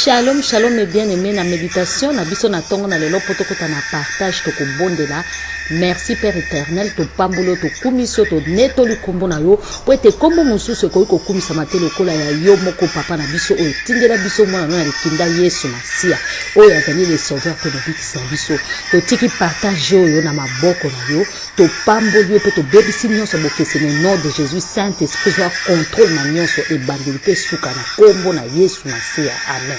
Shalom, shalom mes bien-aimés, la méditation, na biso na tongo na lelo poto kota na partage to kobondela. Merci Père éternel, to pambolo to kumiso to neto likombo na yo, po ete kombo mususu ko ko kumisa matelo kola ya yo moko papa na biso o tindela biso mwana na likinda Yesu Masia. O ya zali le sauveur to bikisa biso. To tiki partage yo na maboko na yo, to pambolo yo pe to bebisi nyonso bokese no nom de Jésus Saint-Esprit soit contrôle na nyonso e bandeli pe suka na kombo na Yesu Masia. Amen.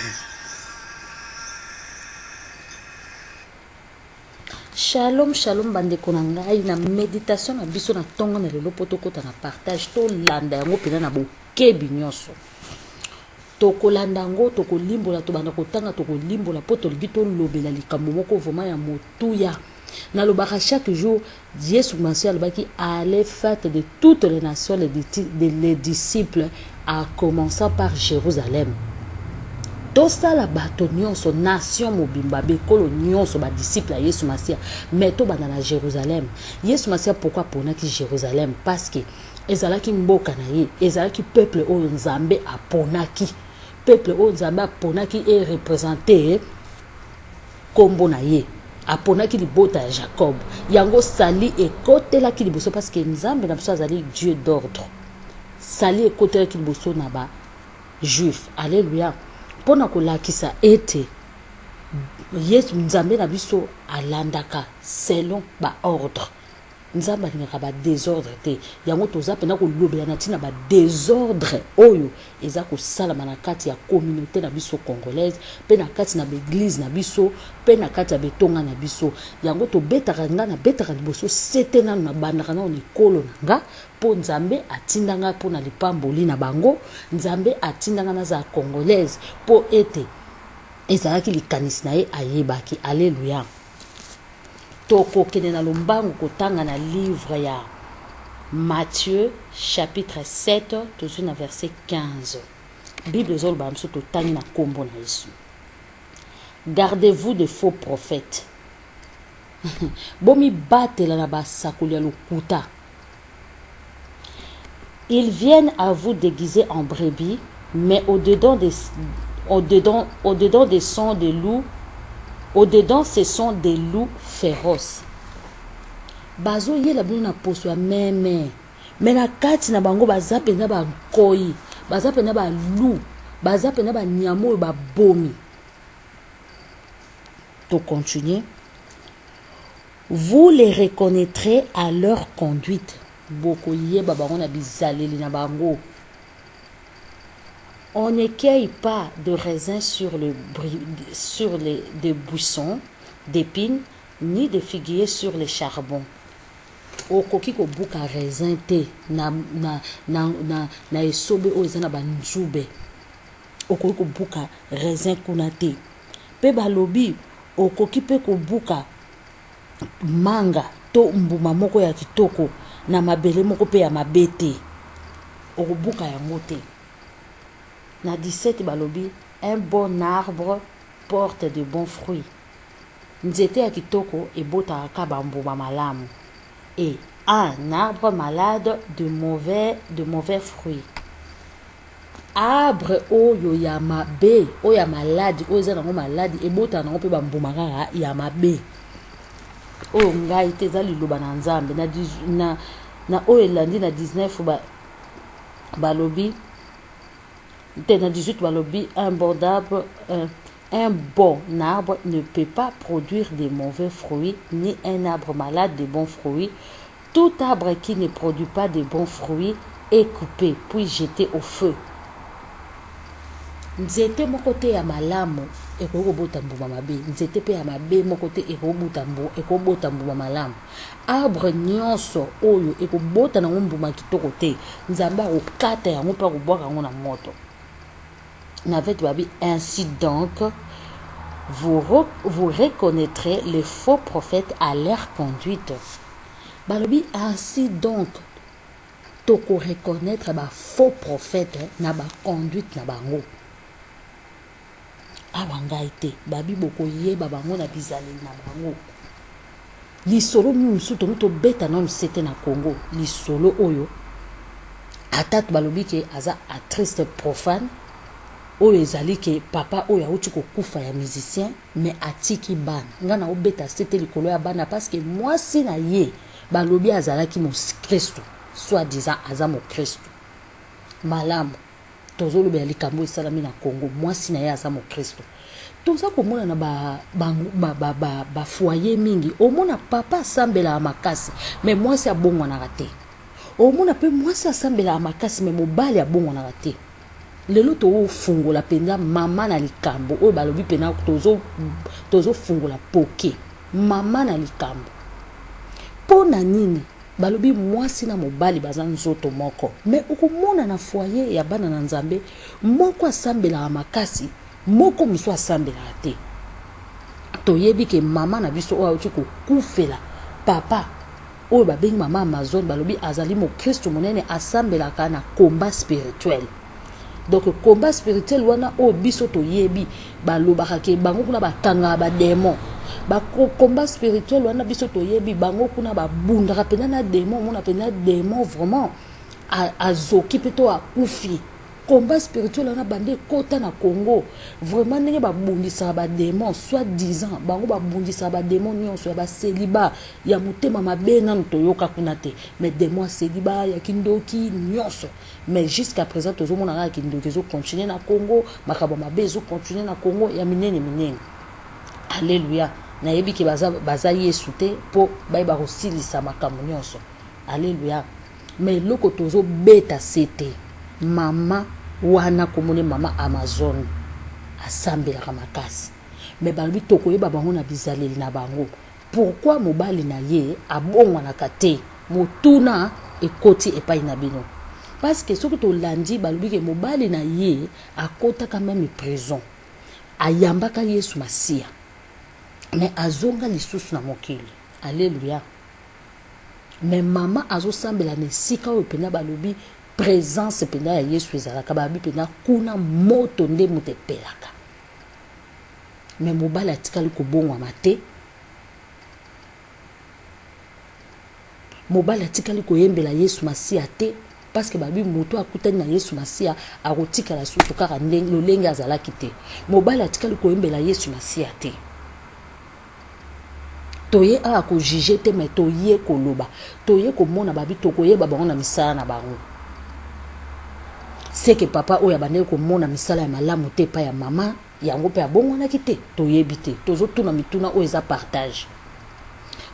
Shalom, shalom, bandeko na ngai na méditation na biso na tongo na lelo poto kota na partage to landa yango pena na bokebi nyonso. Toko landa yango toko limbola to banda kotanga toko limbola poto lito lobela likambo moko voma ya motuya. Na lobaka chaque jour Jésus Masia alobaki allez faites de toutes les nations les disciples à commencer par Jérusalem. Tosa la bato nyonso nation mobimba bekolo nyonso ba disciple ya Yesu Masia meto bana na Jérusalem. Yesu Masia pourquoi ponaki Jérusalem? Parce que ezalaki mboka na ye, ezalaki peuple o Nzambe aponaki. Peuple o Nzambe aponaki et représenté kombo na ye. Aponaki libota ya Jacob. Yango sali ekotelaki liboso parce que Nzambe na biso azali Dieu d'ordre. Sali ekotelaki liboso na ba juif. Alléluia. Pona kolakisa ete Yesu Nzambe na biso alandaka selon ba ordre. Nzambe alingaka ba désordre te. Yango toza pena kolobela na tina ba désordre oyo eza kosalama na kati ya communauté na biso congolaise, pe na kati na l'église na biso, pe na kati ya betonga na biso. Yango to betaka nga na betaka liboso sete na bandaka na ekolo na nga po Nzambe atindanga po na lipamboli na bango, Nzambe atindanga na za congolaise po ete ezalaki likanisi na ye ayebaki. Alléluia. Toko kene na lombangu kotanga na livre ya Matthieu chapitre 7 toujours na verset 15. Bible zol ba mso to tangi na kombo na Yesu. Gardez-vous de faux prophètes. Bomi batela na basakoli ya lokuta. Ils viennent à vous déguisés en brebis, mais au-dedans des sons de loups. Au-dedans, ce sont des loups féroces. Bazo yela bino na poso ya meme. Mais na kati na bango bazape na ba koi, bazape na ba loup, bazape na ba nyamo ba bomi. To continuer. Vous les reconnaîtrez à leur conduite. Boko yeba bango na bizaleli na bango. On ne cueille pas de raisins sur des buissons d'épines, ni de figuiers sur les charbons. Okoki ko buka raisin te na esobe o ezana banjube. Okoki ko buka raisin kuna te. Pe balobi okoki pe ko buka manga to mbuma moko ya kitoko na mabele moko pe ya mabete. Okobuka yango te. Na 17 balobi, un bon arbre porte de bons fruits. Nzete ya kitoko ebota kabambuma malamu. Et un arbre malade de mauvais fruits. Arbre oyo ya mabe, oyo ya malade, oyo za nango malade ebota nango pe bambuma kaka ya mabe. Oyo ngai te za liloba na Nzambe na oyo elandi na 19 balobi. Dans 18 balobi, un bon arbre ne peut pas produire de mauvais fruits, ni un arbre malade de bons fruits. Tout arbre qui ne produit pas de bons fruits est coupé puis jeté au feu. Nzete moko te ya malamu ekobota mbuma mabe, nzete pe ya mabe moko te ekobota mbuma malamu. Arbre nyonso oyo ekobota na mbuma kitoko te, Nzambe akokata yango pe akobwaka yango na moto. Ainsi donc, vous reconnaîtrez les faux prophètes à leur conduite. Balobi, ainsi donc, toko reconnaître ba faux prophètes na ba conduite na bango. Awangaite, babi boko yeba bango na bizali na bango. Lisolo musu to beta na msete na Congo. Lisolo oyo, atat balobi ke aza a triste profane. oyo ezali ke papa oyo auti kokufa ya musicien mais atiki bana nga na obeta sete likolo ya bana parce que mwasi na ye balobi azalaki mo Kristo soit disant aza mo Kristo malamu tozolobela likambo esalami na Congo mwasi na ye aza mo Kristo toza komona na ba foyer mingi omona papa asambela makasi mais mwasi abongwanaka te omona pe mwasi asambela makasi mais mobali abongwanaka te lelo tofungola penza mama na likambo oyo balobi pena tozofungola poke mama na likambo mpo na nini balobi mwasi na mobali baza nzoto moko mais okomona na foyer ya bana na Nzambe moko asambela makasi moko miso asambela te toyebi ke mama na biso oyo auti kokufela papa oyo babengi mama Amazon balobi azali mo Kristo monene asambelaka na combat spirituel. Donc combat spirituel wana o biso to yebi balobaka ke bango kuna bakanga ba démon ba combat spirituel wana biso to yebi bango kuna ba bundaka pena na démon mona pena démon vraiment azoki peto akufi combat spirituel wana bande kota na Congo vraiment ndenge ba bundisa ba démon soit disant bango ba bundisa ba démon nyonso ya ba célibat ya mutema mabe na ntoyoka kuna te mais démon célibat ya kindoki nyonso mais jusqu'à présent tozo mona ka kindoki zo continuer na Congo makabo mabe zo continuer na Congo ya minene minene alléluia na yebi ki baza Yesu te po ba kosilisa makambo nyonso alléluia mais loko tozo beta sete mama wana komone mama Amazon asambelaka makasi mais balobi tokoyeba bango na bizaleli na bango pourquoi mobali na ye abongwanaka te motuna ekoti epai na bino parce que soki tolandi balobi ke mobali na ye akotaka même prison ayambaka Yesu Masia mais azonga lisusu na mokili alléluia mais mama azosambela na esika oyo pena balobi présence pena ya Yesu ezalaka babi pena kuna moto nde moto epelaka mais mobali atikali kobongwama te mobali atikali koyembela Yesu Masia te parce que babi moto akutani na Yesu Masia akotikala susu kaka lolenge azalaki te mobali atikali koyembela Yesu Masia te toye a ko juger te mais toye koloba toye komona babi tokoyeba bango na misala na bango c'est que papa oya bandeko komona misala ya malamu te pa ya mama yango pe abongwanaki te toyebi te tozotuna mituna oyo eza partage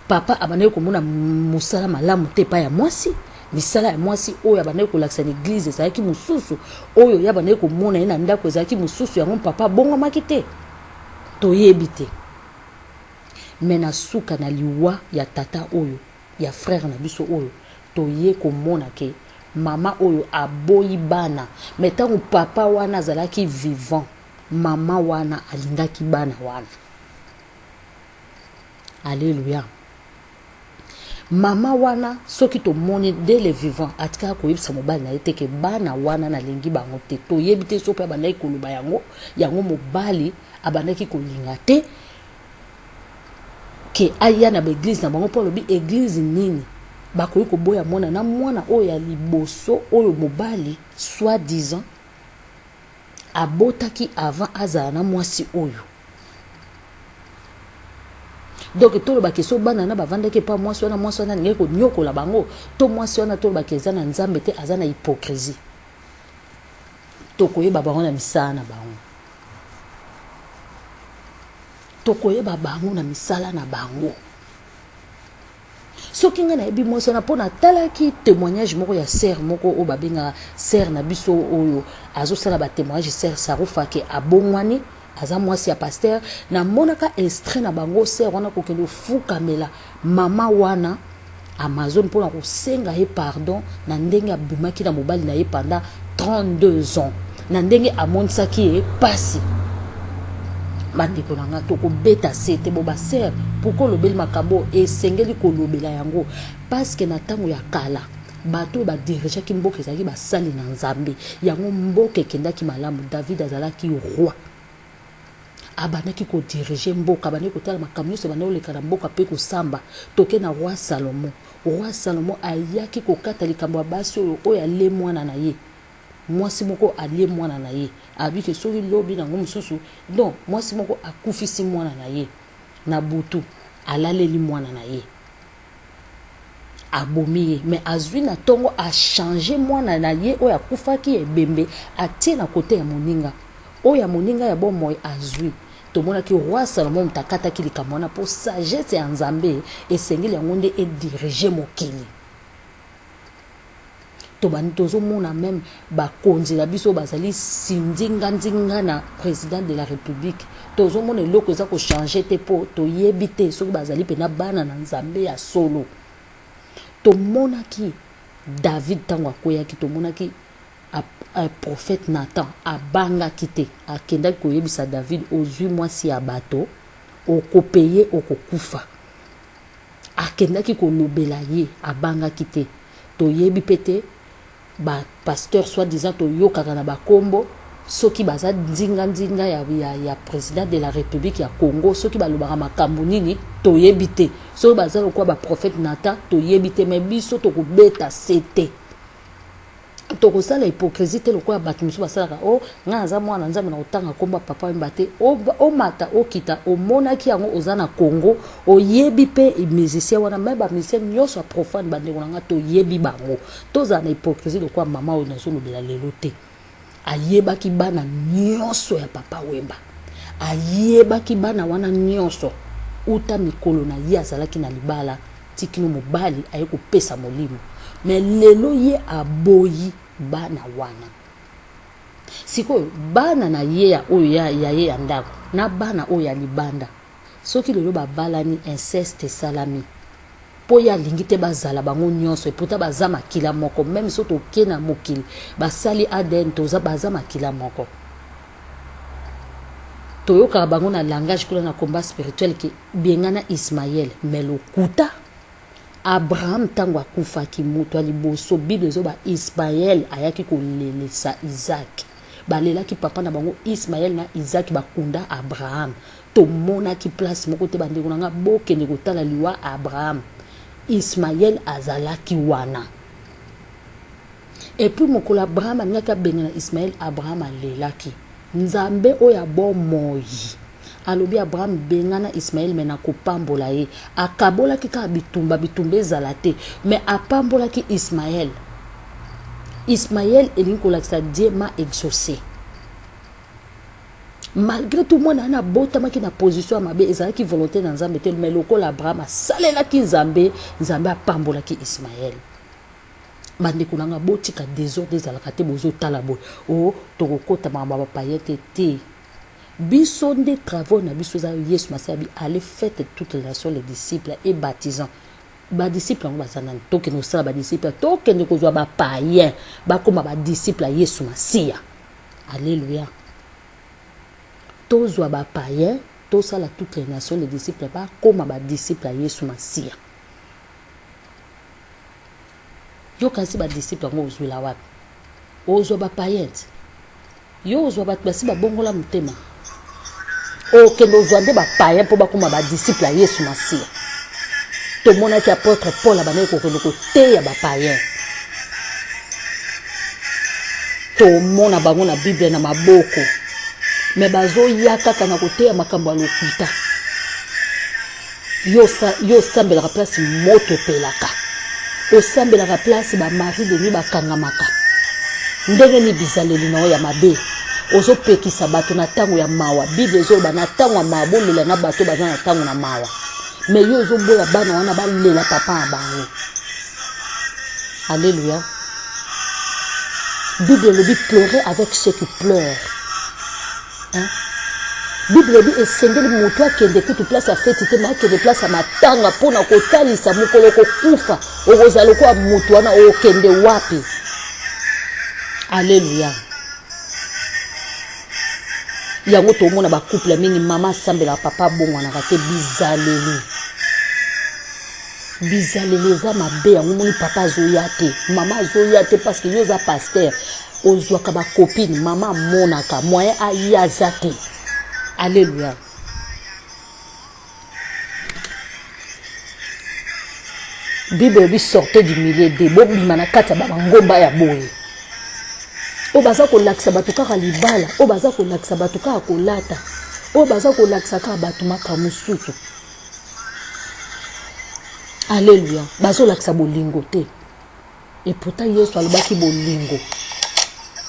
papa abandeko komona musala malamu te pa ya mwasi misala ya mwasi oyo abandeko kolakisa na église ezalaki mosusu oyo ya bandeko komona ye na ndako ezalaki mosusu yango papa abongwamaki te toyebi te mais na suka na liwa ya tata oyo ya frère na biso oyo toye komona ke mama oyo aboyi bana mais tango papa wana azalaki vivant mama wana alingaki bana wana alléluia mama wana soki tomoni dès le vivant atika koyebisa mobali na ye te ke bana wana nalingi bango te toyebi te so mpe abandaki koloba yango mobali abandaki kolinga te ke aya na baeglise na bango mpo alobi eglise nini bakoyi koboya mwana na mwana oyo ya liboso oyo mobali soit disant abotaki avant azala na mwasi oyo donc tolobaki so bana na bavandaki pa mwasi wana alingi konyokola bango to mwasi wana tolobaki eza na Nzambe te aza na hypocrisie tokoyeba bango na misala na bango tokoyeba bango na misala na bango soki nga nayebi mwasi wana mpo natalaki témoignage moko ya sœur moko oyo babengaka sœur na biso oyo azosala batémoignage sœur Sarufake abongwani aza mwasi ya pasteur namonaka extrait na bango sœur wana kokende ofukamela mama wana Amazon mpona kosenga ye pardon na ndenge abimaki na mobali na ye pendant 32 ans na ndenge amonisaki ye pasi bandeko nanga tokobeta sete bo baser pourquoi lobeli makambo esengeli kolobela yango parce que na ntango ya kala bato badirigaki mboka ezalaki basali na Nzambe yango mboka ekendaki malamu David azalaki roi abandaki kodirige mboka abandaki kotala makambo nyonso ebandaki koleka na mboka mpe kosamba toke na roi Salomo ayaki kokata likambo ya basi oyo alemwana na ye mwasi moko alie mwana na ye abi ke soki lobi nango mususu donc mwasi moko akufisi mwana na ye na butu alaleli mwana na ye abomi ye mais azwi na tongo a changer mwana na ye oyo akufaki ebembe atie na kote ya moninga oyo ya moninga ya bomoi azwi tomonaki roi Salomon mutakataki likambo wana po sagesse ya Nzambe esengeli yango nde edirige mokili tobani tozomona même bakonzi na biso bazali sindinga na président de la république tozomona eloko eza ko changer te po toyebi te soki bazali pena bana na Nzambe ya solo tomonaki David tango akoyaki tomonaki a prophète Nathan abangaki te akendaki koyebisa David ozwi mwasi ya bato okopeye okokufa akendaki kolobela ye abangaki te toyebi pete ba pasteur soi-disant toyokaka na bakombo soki baza ndinga ya président de la république ya Congo soki balobaka makambo nini toyebi te soki baza lokwa ba prophète Nathan toyebi te mais biso tokobeta sete tokosala hypocrisie te lokwa bato misu basalaka o nga aza mwana Nzambe na otanga komba papa mbate o mata okita omonaki yango oza na Congo oyebi pe musicien wana même ba musicien nyonso profane bandeko nanga toyebi bango toza na hypocrisie lokwa mama oyo nazolobela lelo te ayebaki bana nyonso ya papa Wemba ayebaki bana wana nyonso uta mikolo na ye azalaki na libala tikino mobali aye kopesa molimo mais lelo ye aboyi bana wana sikoyo bana na ye ya oyo ya ye ya ndako na bana oyo ya libanda soki lelo babalani inceste salami po ya lingi te bazala bango nyonso epota baza makila moko même so toke na mokili basali ADN toza baza makila moko toyoka bango na langage kuna na combat spirituel ki bengana Ismaël mais lokuta Abraham tango akufaki mutu aliboso Bible zoba Ismaël ayaki kolelesa Isaac balelaki papa na bango Ismaël na Isaac bakunda Abraham tomona ki place moko te bandeko nanga bokende kotala liwa Abraham Ismaël azalaki wana et puis mokolo Abraham anaka bengana Ismaël Abraham alelaki Nzambe oya bomoyi alobi Abraham bengana Ismaël mena kopambola ye akabola ki ka bitumba ezalate mais apambola ki Ismaël elingi kolakisa Dieu m'a exaucé malgré tout moi na botamaki na position mabe ezalaki volonté na Nzambe tel mais lokola Abraham asalelaki Nzambe apambolaki Ismaël bandeko nanga botika désordre ezalaka te bozo tala boy o tokokota mamba payete te biso nde travaux na biso za Yesu masabi aller faites toutes les nations les disciples et baptisants ba disciples ngo bazana toke no sala ba disciples toke ne kozwa ba païen ba koma ba disciples Yesu masia alléluia tozwa ba païen to sala toutes les nations les disciples ba koma ba disciples Yesu masia yo kasi ba disciples ngo uzwila wapi ozwa ba païen yo ozwa ba basi ba bongola mutema ok nous avons des païens pour bakuma ba disciples Yesu masia to mona ki apôtre Paul abane ko te ya ba païen to mona bango na Bible na maboko mais bazo yaka kana kote ya makambo ya lokuta yo sambela ka place moto pelaka o sambela ka place ba mari de ni bakangamaka ndenge ni bizaleli na ya mabe ozo pekisa bato na tango ya mawa Bible ezoba na tango ya mawa bolela na bato baza na tango na mawa mais yo ozo boya bana wana balela papa na bango alléluia Bible le dit pleurer avec ceux qui pleurent hein Bible dit esengeli moto akende kutu place à fête te ma kende place à matanga pona kotalisa mokolo kokufa okozala kwa moto wana okende wapi alléluia yango to mona ba couple mingi mama sambela papa bongo na kate bizaleli za mabe yango moni papa zoyate mama zoyate parce que yo za pasteur ozwa ka ba copine mama monaka moyen ayazate alléluia Bible bi sortez du milieu de bobima na kata ba ngomba ya boye o baza kolakisa bato kaka libala o baza kolakisa bato kaka kolata o baza kolakisa kaka bato maka mosusu. Alléluia. Bazolakisa bolingo te. Et pourtant Yesu alobaki bolingo.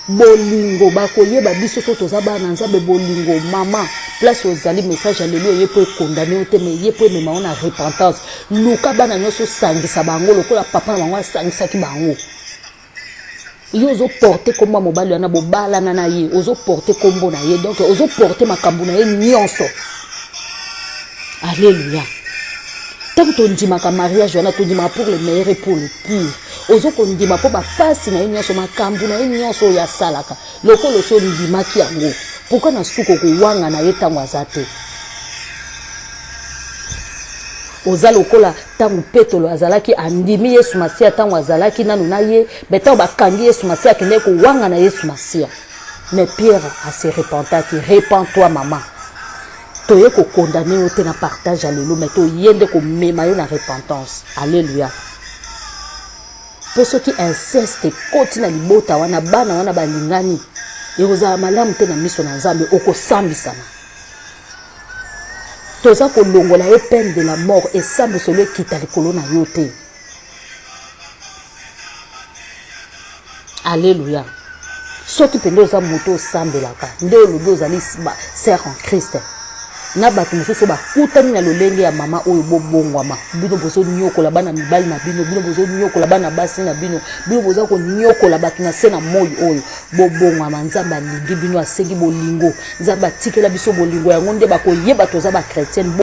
Bolingo bakoyeba biso so toza bana nzambe bolingo mama place ozali message alléluia ye peut condamner te mais ye peut mema na repentance. Luka bana nyoso sangisa bango lokola papa na bango sangisa ki bango. Yo ozo porter komba mobali yana bobala na ye ozo porter kombo na ye donc ozo porter makambo na ye nyonso. Alléluia. Tant que tu dis ma mariage, on a tout dit pour le meilleur et pour le pire. Ozo qu'on dit ma pour ma passe na union sur ma cambu na union sur ya salaka. Loko lo so dit ma ki yango. Pourquoi na suko ko wanga na yeta mwazate? Oza lokola tangu petolo azalaki andimi Yesu Masia tangu azalaki nanu na ye, beto bakangi Yesu Masia kende ko wanga na Yesu Masia. Mais Pierre a se repenti, repens-toi maman. Toye ko condamner au te na partage alléluia mais to yende ko mema yo na repentance. Alléluia. Pour ceux qui insistent koti na libota wana bana wana balingani yoza malamu te na miso na nzambe okosambisana. Toza ko longola ye peine de la mort et sambe solo kita likolo na yo te. Alléluia. Soki pendo za moto sambelaka nde olobi ozali sœur en Christ. Na bato mosusu bakutani na lolenge ya mama oyo bobongwama bino bozo nyokola bana mibali na bino bino bozo nyokola bana basi na bino bino bozo ko nyokola bato na se na moi oyo bobongwama nzamba lingi bino asengi bolingo nzamba tikela biso bolingo yango nde bakoyeba toza ba chrétienne